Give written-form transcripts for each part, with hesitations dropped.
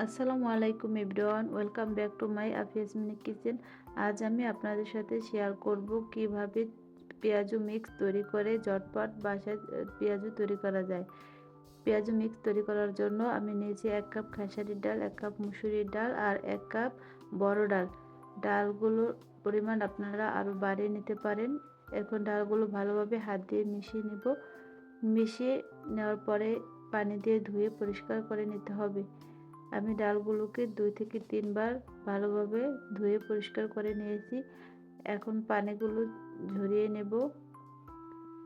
আসসালামু আলাইকুম everyone, welcome back to my Afia's mini kitchen. আজ আমি আপনাদের সাথে শেয়ার করব কিভাবে পেঁয়াজু মিক্স তৈরি করে ঝটপট বাসায় পেঁয়াজু তৈরি করা যায়। পেঁয়াজু মিক্স তৈরি করার জন্য আমি নিয়েছি 1 কাপ খেসারির ডাল, 1 কাপ মুসুরির ডাল আর 1 কাপ বড় ডাল। ডালগুলোর পরিমাণ আপনারা আরও বাড়িয়ে নিতে পারেন। এখন ডালগুলো ভালোভাবে হাত দিয়ে মিশিয়ে নেব। মিশিয়ে নেওয়ার পরে পানি দিয়ে ধুয়ে পরিষ্কার করে নিতে হবে। আমি ডালগুলোকে 2 থেকে 3 বার ভালোভাবে ধুয়ে পরিষ্কার করে নিয়েছি। এখন পানিগুলো ঝরিয়ে নেব।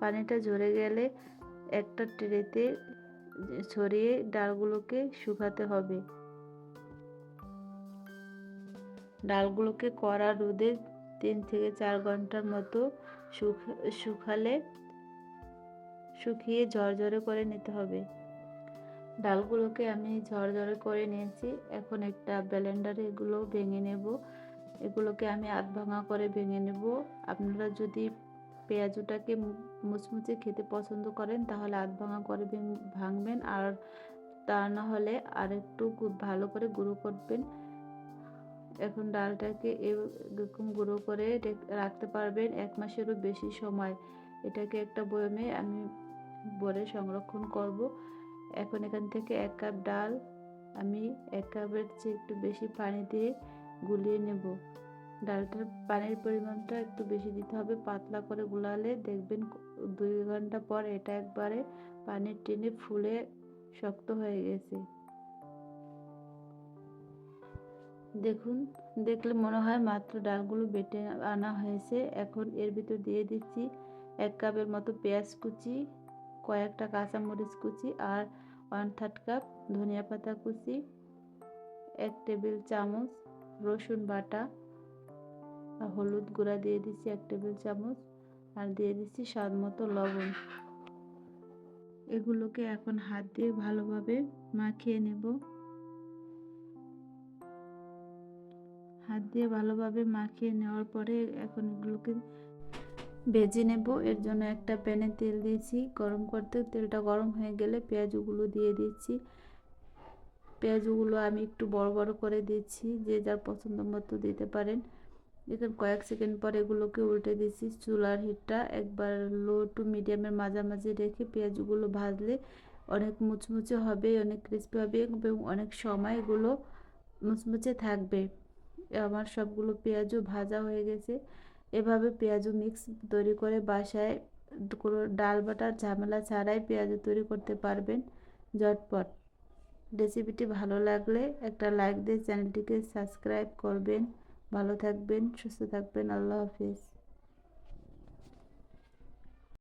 পানিটা ঝরে গেলে একটা ট্রেতে ছড়িয়ে ডালগুলোকে শুকাতে হবে। ডালগুলোকে কড়া রোদে 3 থেকে 4 ঘন্টার মতো শুকিয়ে ঝরঝরে করে নিতে হবে। ডালগুলোকে আমি ঝরঝরে করে নিয়েছি। এখন একটা ব্লেন্ডারে এগুলো ভেঙে নেব। এগুলোকে আমি আধ ভাঙা করে ভেঙে নেব। আপনারা যদি পেঁয়াজুটাকে মুচমুচে খেতে পছন্দ করেন তাহলে আধ ভাঙা করে ভাঙবেন, আর তা না হলে আর একটু ভালো করে গুঁড়ো করবেন। এখন ডালটাকে এরকম গুঁড়ো করে রাখতে পারবেন 1 মাসেরও বেশি সময়। এটাকে একটা বয়মে আমি ভরে সংরক্ষণ করব। এখন এখান থেকে 1 কাপ ডাল আমি 1 কাপের চেয়ে একটু বেশি পানি দিয়ে গুলিয়ে নেব। ডালটার পানির পরিমাণটা একটু বেশি দিতে হবে। পাতলা করে গুলালে দেখবেন 2 ঘন্টা পর এটা একবারে পানির টেনে ফুলে শক্ত হয়ে গেছে। দেখলে মনে হয় মাত্র ডালগুলো বেটে আনা হয়েছে। এখন এর ভিতর দিয়ে দিচ্ছি 1 কাপের মতো পেঁয়াজ কুচি, কয়েকটা কাঁচামরিচ কুচি আর 1/3 কাপ ধনিয়া পাতা কুচি, 1 টেবিল চামচ রসুন বাটা, হলুদ গুঁড়া দিয়ে দিচ্ছি 1 টেবিল চামচ, আর দিয়ে দিচ্ছি স্বাদ মতো লবণ। এগুলোকে এখন হাত দিয়ে ভালোভাবে মাখিয়ে নেব। হাত দিয়ে ভালোভাবে মাখিয়ে নেওয়ার পরে এখন এগুলোকে ভেজে নেব। এর জন্য একটা প্যানে তেল দিয়েছি গরম করতে। তেলটা গরম হয়ে গেলে পেঁয়াজগুলো দিয়ে দিচ্ছি। পেঁয়াজগুলো আমি একটু বড় বড় করে দিচ্ছি, যে যার পছন্দ মতো দিতে পারেন। এখন কয়েক সেকেন্ড পর এগুলোকে উল্টে দিচ্ছি। চুলার হিটটা একবার লো টু মিডিয়ামের মাঝামাঝি রেখে পেঁয়াজগুলো ভাজলে অনেক মুচমুচে হবে, অনেক ক্রিস্পি হবে এবং অনেক সময় এগুলো মুচমুচে থাকবে। আমার সবগুলো পেঁয়াজও ভাজা হয়ে গেছে। এভাবে পেঁয়াজু মিক্স তৈরি করে বাসায় কোনো ডাল বাটার ঝামেলা ছাড়াই পেঁয়াজু তৈরি করতে পারবেন ঝটপট। রেসিপিটি ভালো লাগলে একটা লাইক দিয়ে চ্যানেলটিকে সাবস্ক্রাইব করবেন। ভালো থাকবেন, সুস্থ থাকবেন। আল্লাহ হাফিজ।